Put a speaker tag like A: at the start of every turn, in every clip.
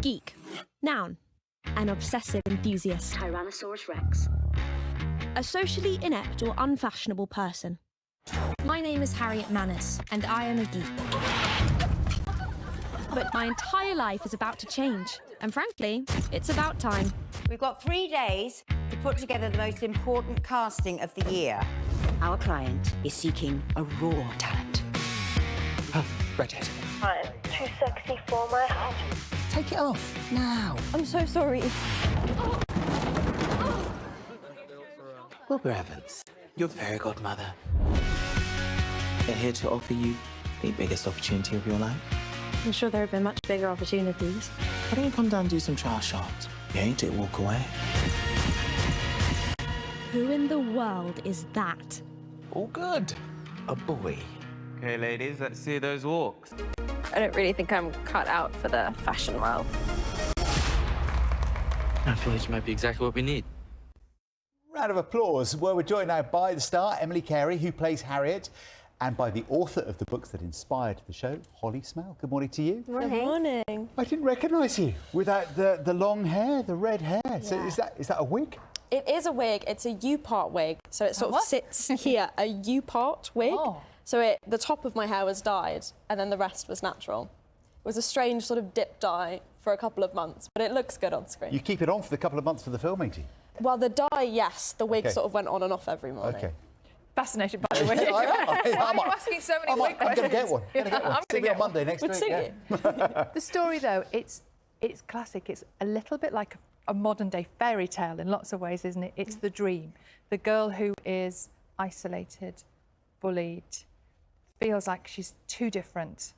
A: Geek. Noun. An obsessive enthusiast.
B: Tyrannosaurus Rex.
A: A socially inept or unfashionable person.
C: My name is Harriet Manus, and I am a geek.
A: But my entire life is about to change. And frankly, it's about time.
D: We've got 3 days to put together the most important casting of the year.
B: Our client is seeking a raw talent.
E: Redhead.
F: I'm too sexy for my heart.
E: Take it off, now.
C: I'm so sorry.
E: Wilbur Evans, your fairy godmother. They're here to offer you the biggest opportunity of your life.
C: I'm sure there have been much bigger opportunities.
E: Why don't you come down and do some trial shots? You ain't it, walk away.
A: Who in the world is that?
E: All good. A boy.
G: Okay, ladies, let's see those walks.
C: I don't really think I'm cut out for the fashion world.
G: I feel this might be exactly what we need.
H: Round of applause. Well, we're joined now by the star, Emily Carey, who plays Harriet, and by the author of the books that inspired the show, Holly Smell. Good morning to you.
C: Good morning.
H: I didn't recognise you without the long hair, the red hair. Yeah. So is that a wig?
C: It is a wig. It's a U-part wig, so it sort of sits here. A U-part wig. Oh. So the top of my hair was dyed, and then the rest was natural. It was a strange sort of dip dye for a couple of months, but it looks good on screen.
H: You keep it on for the couple of months for the filming, do you?
C: Well, the dye, yes. The wig sort of went on and off every morning.
H: Okay.
I: Fascinated by the wig.
H: Why
I: are you asking so many wig questions?
H: I'm going to get one. I'm going to get one. Monday next week.
I: The story, though, it's classic. It's a little bit like a modern-day fairy tale in lots of ways, isn't it? It's the dream. The girl who is isolated, bullied, feels like she's too different,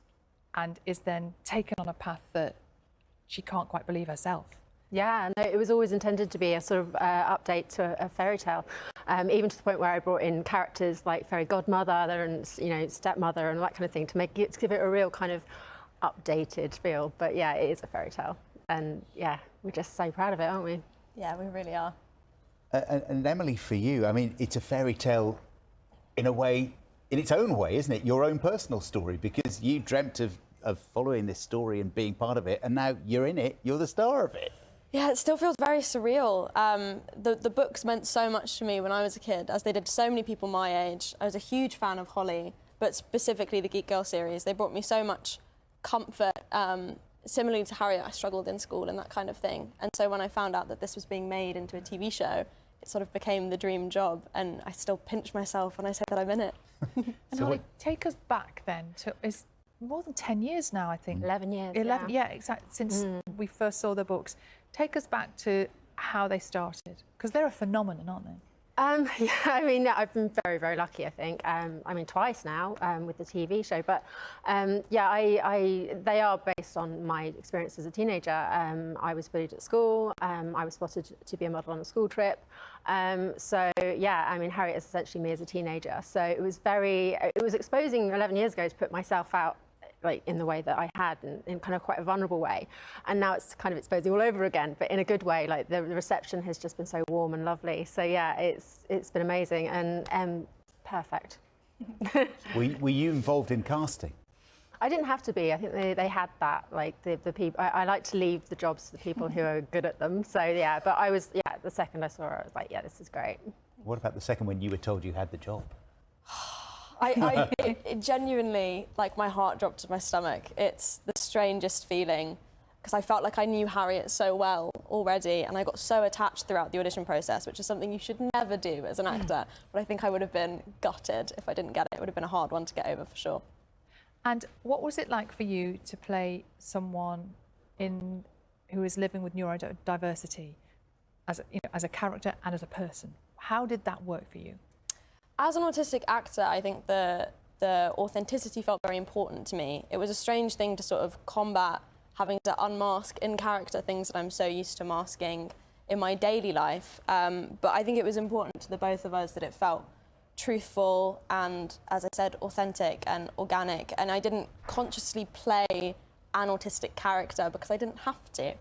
I: and is then taken on a path that she can't quite believe herself.
J: Yeah, no, it was always intended to be a sort of update to a fairy tale, even to the point where I brought in characters like fairy godmother and stepmother and that kind of thing to give it a real kind of updated feel. But yeah, it is a fairy tale, and yeah, we're just so proud of it, aren't we?
C: Yeah, we really are.
H: And Emily, for you, I mean, it's a fairy tale in a way, in its own way, isn't it? Your own personal story, because you dreamt of following this story and being part of it, and now you're in it, you're the star of it.
C: Yeah, it still feels very surreal. The books meant so much to me when I was a kid, as they did to so many people my age. I was a huge fan of Holly, but specifically the Geek Girl series. They brought me so much comfort. Similarly to Harriet, I struggled in school and that kind of thing. And so when I found out that this was being made into a TV show, it sort of became the dream job, and I still pinch myself when I say that I'm in it.
I: And Holly, take us back then to... It's more than 10 years now, I think.
J: 11 years,
I: 11, yeah, exactly, since we first saw the books. Take us back to how they started, because they're a phenomenon, aren't they?
J: Yeah, I mean, I've been very, very lucky, I think. I mean, twice now with the TV show, but yeah, they are based on my experience as a teenager. I was bullied at school. I was spotted to be a model on a school trip. So yeah, I mean, Harriet is essentially me as a teenager. So it was exposing 11 years ago to put myself out like in the way that I had, in kind of quite a vulnerable way, and now it's kind of exposing all over again, but in a good way. Like the reception has just been so warm and lovely. So yeah, it's been amazing and perfect.
H: Were you involved in casting?
J: I didn't have to be. I think they had that. Like the people. I like to leave the jobs to the people who are good at them. So yeah, but I was the second I saw her, I was like, yeah, this is great.
H: What about the second when you were told you had the job?
C: It genuinely, like, my heart dropped to my stomach. It's the strangest feeling, because I felt like I knew Harriet so well already, and I got so attached throughout the audition process, which is something you should never do as an actor. But I think I would have been gutted if I didn't get it. It would have been a hard one to get over, for sure.
I: And what was it like for you to play someone who is living with neurodiversity as a character and as a person? How did that work for you?
C: As an autistic actor, I think the authenticity felt very important to me. It was a strange thing to sort of combat having to unmask in character things that I'm so used to masking in my daily life. But I think it was important to the both of us that it felt truthful and, as I said, authentic and organic. And I didn't consciously play an autistic character because I didn't have to.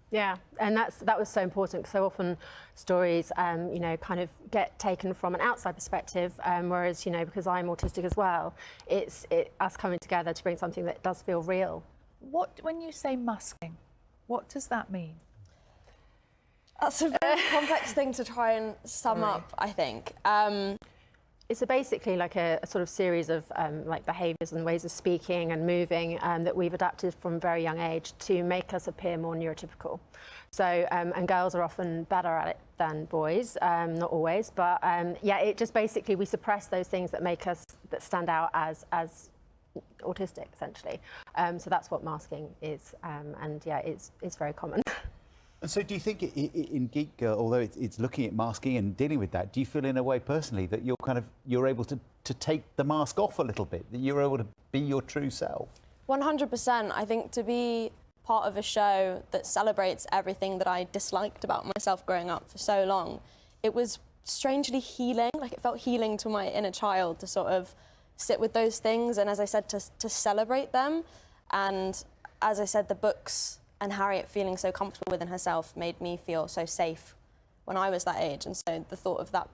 J: Yeah, and that was so important, because so often stories, kind of get taken from an outside perspective, whereas, because I'm autistic as well, it's us coming together to bring something that does feel real.
I: When you say masking, What does that mean?
C: That's a very complex thing to try and sum up, I think.
J: It's basically like a sort of series of like behaviours and ways of speaking and moving that we've adapted from a very young age to make us appear more neurotypical. So, and girls are often better at it than boys, not always, but yeah, it just basically, we suppress those things that make us, that stand out as autistic, essentially. So that's what masking is, and yeah, it's very common.
H: And so do you think in Geek, although it's looking at masking and dealing with that, do you feel in a way personally that you're able to take the mask off a little bit, that you're able to be your true self?
C: 100%. I think to be part of a show that celebrates everything that I disliked about myself growing up for so long, it was strangely healing. Like, it felt healing to my inner child to sort of sit with those things and, as I said, to celebrate them. And as I said, the books and Harriet feeling so comfortable within herself made me feel so safe when I was that age. And so the thought of that,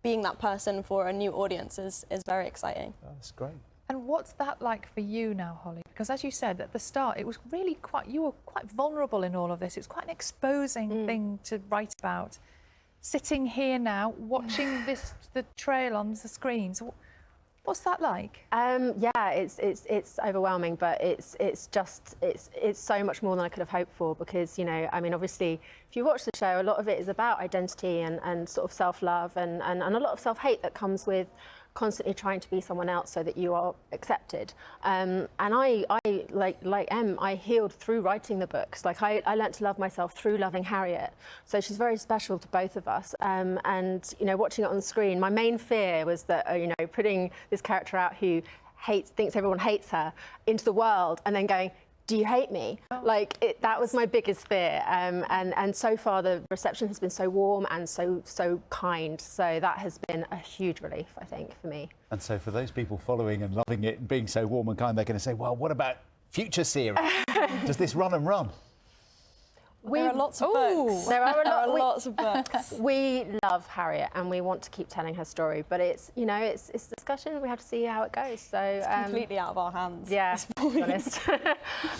C: being that person for a new audience is very exciting.
H: Oh, that's great.
I: And what's that like for you now, Holly? Because as you said at the start, it was really quite, you were quite vulnerable in all of this. It's quite an exposing thing to write about. Sitting here now, watching the trail on the screens, what's that like?
J: Yeah, it's overwhelming, but it's so much more than I could have hoped for, because, you know, I mean, obviously, if you watch the show, a lot of it is about identity and sort of self-love and a lot of self-hate that comes with constantly trying to be someone else so that you are accepted. And I like Em, I healed through writing the books. Like, I learnt to love myself through loving Harriet. So she's very special to both of us. And, you know, watching it on screen, my main fear was that, you know, putting this character out who thinks everyone hates her into the world and then going, do you hate me? Like, that was my biggest fear. And so far the reception has been so warm and so kind. So that has been a huge relief, I think, for me.
H: And so for those people following and loving it and being so warm and kind, they're going to say, well, what about future series? Does this run and run?
C: There are lots of books.
J: There are
C: lots of books.
J: We love Harriet and we want to keep telling her story, but it's, you know, it's discussion. We have to see how it goes. So
C: it's completely out of our hands.
J: Yeah, to be honest.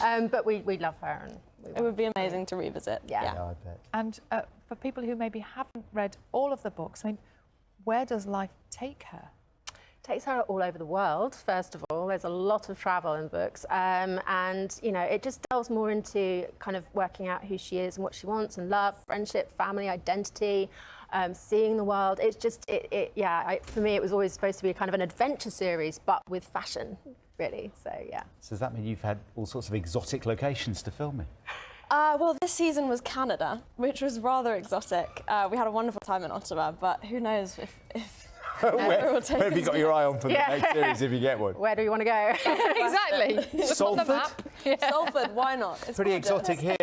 J: But we love her, and
C: it would be amazing to revisit.
J: Yeah,
H: I bet.
I: And for people who maybe haven't read all of the books, I mean, where does life take her?
J: Takes her all over the world, first of all. There's a lot of travel in the books, and, you know, it just delves more into kind of working out who she is and what she wants, and love, friendship, family, identity, seeing the world. It's just, for me, it was always supposed to be kind of an adventure series, but with fashion, really. So yeah.
H: So does that mean you've had all sorts of exotic locations to film in?
C: Well, this season was Canada, which was rather exotic. We had a wonderful time in Ottawa, but who knows if
H: where have you got your eye on for the next series if you get one?
J: Where do you want to go?
I: Exactly.
H: Salford?
C: Salford, why not? It's
H: pretty exotic here.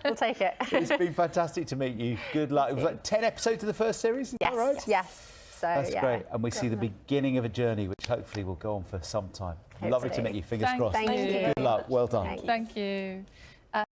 J: We'll take it.
H: It's been fantastic to meet you. Good luck. It was like 10 episodes of the first series, is that right?
J: Yes. So,
H: that's great. And we see the beginning of a journey, which hopefully will go on for some time.
J: Hopefully.
H: Lovely to meet you. Fingers crossed.
J: Thank you.
H: Good luck. Well done.
I: Thank you.